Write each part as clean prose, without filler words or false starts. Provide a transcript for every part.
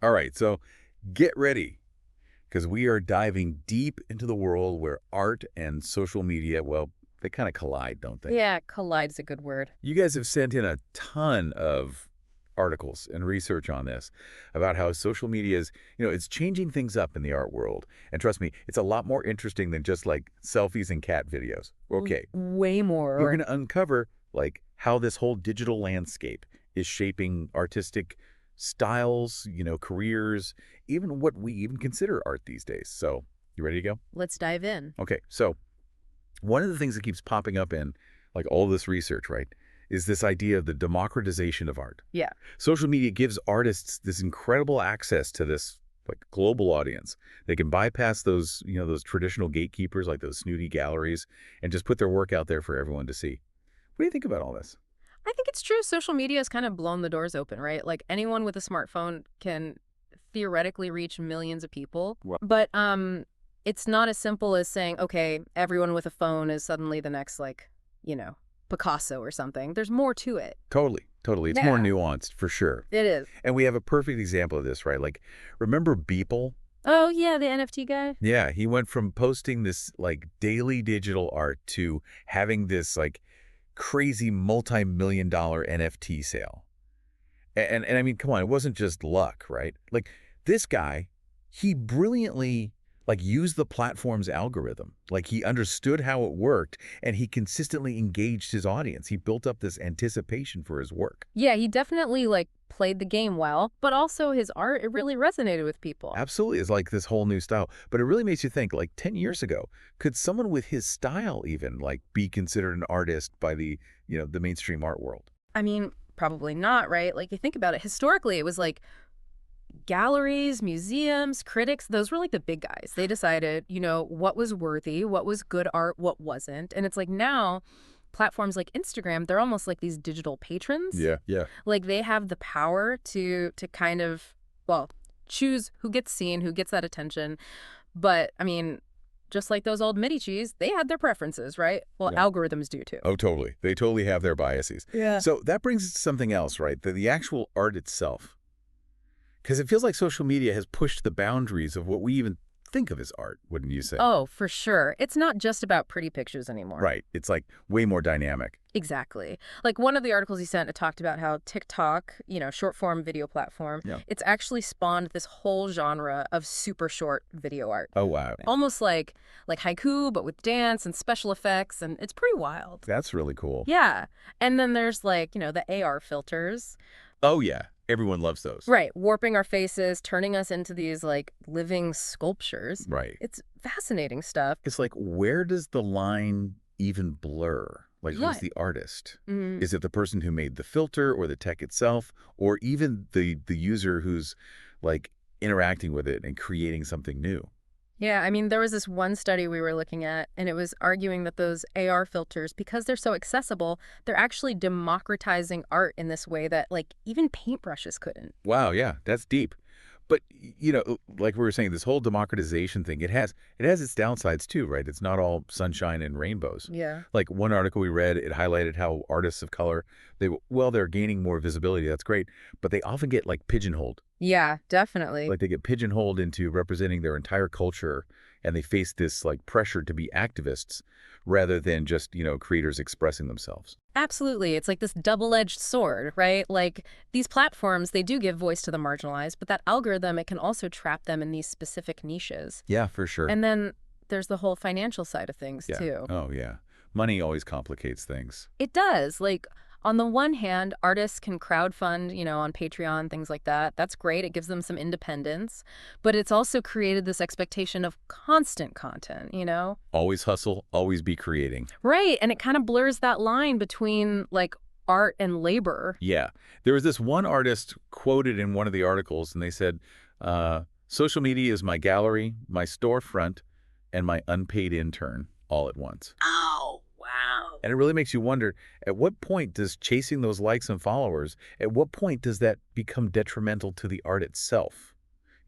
All right, so get ready because we are diving deep into the world where art and social media, well, they kind of collide, don't they? Yeah, collide's a good word. You guys have sent in a ton of articles and research on this about how social media is, it's changing things up in the art world. And trust me, it's a lot more interesting than just like selfies and cat videos. Okay, Way we're more. going to uncover like how this whole digital landscape is shaping artistic styles, careers, even what we even consider art these days. So, you ready to go? Let's dive in. Okay. So, one of the things that keeps popping up in like all this research, right, is this idea of the democratization of art. Yeah. Social media gives artists this incredible access to this like global audience. They can bypass those, those traditional gatekeepers like those snooty galleries and just put their work out there for everyone to see. What do you think about all this? I think it's true. Social media has kind of blown the doors open, right? Like anyone with a smartphone can theoretically reach millions of people. Well, But it's not as simple as saying, okay, everyone with a phone is suddenly the next like, you know, Picasso or something. There's more to it. totally, totally. It's more Yeah. nuanced for sure. It is. And we have a perfect example of this, right? Like, remember Beeple? Oh, yeah, the NFT guy. Yeah, he went from posting this like daily digital art to having this like crazy multi-million dollar NFT sale. And I mean, come on, it wasn't just luck, right? Like this guy, he brilliantly like used the platform's algorithm. Like he understood how it worked and he consistently engaged his audience. He built up this anticipation for his work. Yeah, he definitely like played the game well, but also his art, it really resonated with people. Absolutely. It's like this whole new style. But it really makes you think like 10 years ago, could someone with his style even like be considered an artist by the, the mainstream art world? I mean, probably not, right? Like you think about it, historically, it was like galleries, museums, critics, those were like the big guys. They decided, what was worthy, what was good art, what wasn't. And it's like now platforms like Instagram, they're almost like these digital patrons. Yeah. Like they have the power to kind of, well, choose who gets seen, who gets that attention. But I mean, just like those old Medicis, they had their preferences, right? Well, Yeah. algorithms do too. Oh, totally. They totally have their biases. Yeah. So that brings us to something else, right? The actual art itself. Because it feels like social media has pushed the boundaries of what we even think of as art, wouldn't you say? Oh, for sure. It's not just about pretty pictures anymore. Right. It's like way more dynamic. Exactly. Like one of the articles he sent, it talked about how TikTok, short form video platform, Yeah. it's actually spawned this whole genre of super short video art. Oh, wow. Almost like haiku, but with dance and special effects, and it's pretty wild. That's really cool. Yeah. And then there's like, the AR filters. Oh, yeah. Everyone loves those. Right. Warping our faces, turning us into these like living sculptures. Right. It's fascinating stuff. It's like, where does the line even blur? Like, who's Right. the artist? Mm. Is it the person who made the filter or the tech itself, or even the user who's like interacting with it and creating something new? Yeah, I mean, there was this one study we were looking at, and it was arguing that those AR filters, because they're so accessible, they're actually democratizing art in this way that, like, even paintbrushes couldn't. Wow, yeah, that's deep. But like we were saying, this whole democratization thing, it has its downsides too, right? It's not all sunshine and rainbows. Yeah. Like one article we read, it highlighted how artists of color, they're gaining more visibility. That's great, but they often get like pigeonholed. Yeah, definitely. Like they get pigeonholed into representing their entire culture, and they face this like pressure to be activists rather than just, creators expressing themselves. Absolutely. It's like this double-edged sword, right? Like, these platforms, they do give voice to the marginalized, but that algorithm, it can also trap them in these specific niches. Yeah, for sure. And then there's the whole financial side of things, Yeah. too. Oh, yeah. Money always complicates things. It does. Like, on the one hand, artists can crowdfund, on Patreon, things like that. That's great. It gives them some independence. But it's also created this expectation of constant content. Always hustle, always be creating. Right. And it kind of blurs that line between, like, art and labor. Yeah. There was this one artist quoted in one of the articles, and they said, social media is my gallery, my storefront, and my unpaid intern all at once. Oh, wow. And it really makes you wonder, at what point does chasing those likes and followers, at what point does that become detrimental to the art itself?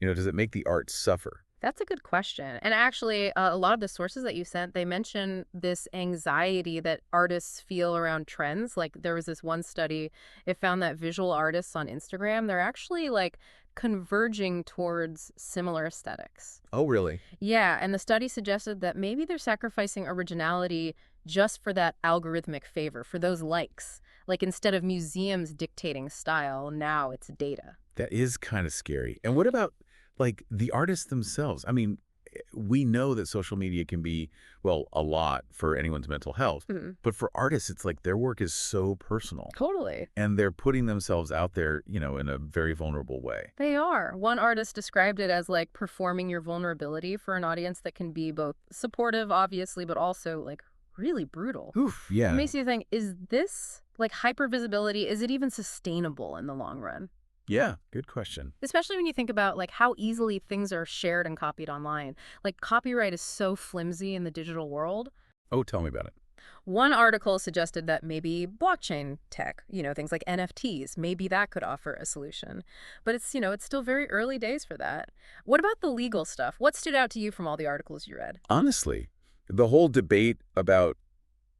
Does it make the art suffer? That's a good question. And actually, a lot of the sources that you sent, they mention this anxiety that artists feel around trends. Like there was this one study, it found that visual artists on Instagram, they're actually like converging towards similar aesthetics. Oh, really? Yeah, and the study suggested that maybe they're sacrificing originality just for that algorithmic favor, for those likes. Like instead of museums dictating style, now it's data. That is kind of scary. And what about, like, the artists themselves? I mean, we know that social media can be, well, a lot for anyone's mental health. Mhm. But for artists, it's like their work is so personal. Totally. And they're putting themselves out there, in a very vulnerable way. They are. One artist described it as like performing your vulnerability for an audience that can be both supportive, obviously, but also like really brutal. Oof, It yeah. makes you think, is this like hypervisibility, is it even sustainable in the long run? Yeah, good question. Especially when you think about like how easily things are shared and copied online. Like copyright is so flimsy in the digital world. Oh, tell me about it. One article suggested that maybe blockchain tech, things like NFTs, maybe that could offer a solution. But it's still very early days for that. What about the legal stuff? What stood out to you from all the articles you read? Honestly, the whole debate about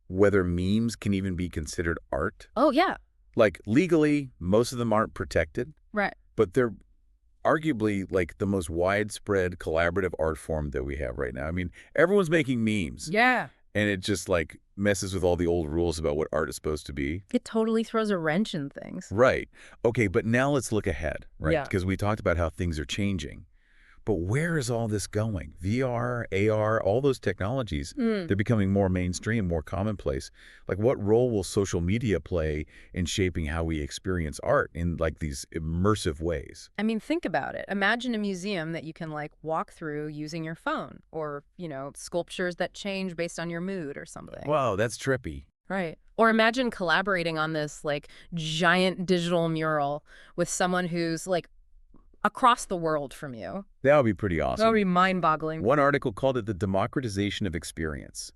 whether memes can even be considered art, Oh, yeah. like legally, most of them aren't protected, Right. but they're arguably like the most widespread collaborative art form that we have right now. I mean, everyone's making memes, Yeah. and it just like messes with all the old rules about what art is supposed to be. It totally throws a wrench in things. Right. Okay, but now let's look ahead, right? Yeah. Because we talked about how things are changing. But where is all this going? VR, AR, all those technologies, they're becoming more mainstream, more commonplace. Like, what role will social media play in shaping how we experience art in, like, these immersive ways? I mean, think about it. Imagine a museum that you can like walk through using your phone or, sculptures that change based on your mood or something. Whoa, that's trippy. Right. Or imagine collaborating on this like giant digital mural with someone who's like across the world from you. That would be pretty That awesome. would be mind-boggling. One article called it the democratization of experience.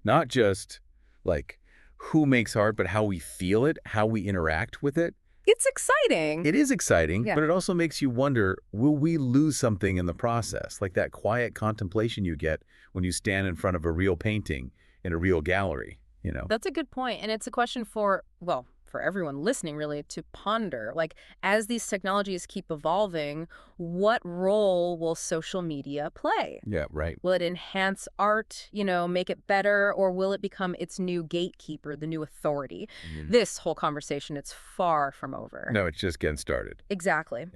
Not just, like, who makes art, but how we feel it, how we interact with it. It's exciting. It is exciting, Yeah. but it also makes you wonder, will we lose something in the process? Like that quiet contemplation you get when you stand in front of a real painting in a real gallery. That's a good point. And it's a question for, well, for everyone listening really to ponder. Like, as these technologies keep evolving, what role will social media play? Yeah, right. Will it enhance art, make it better, or will it become its new gatekeeper, the new authority? This whole conversation, it's far from over. No, it's just getting started. Exactly.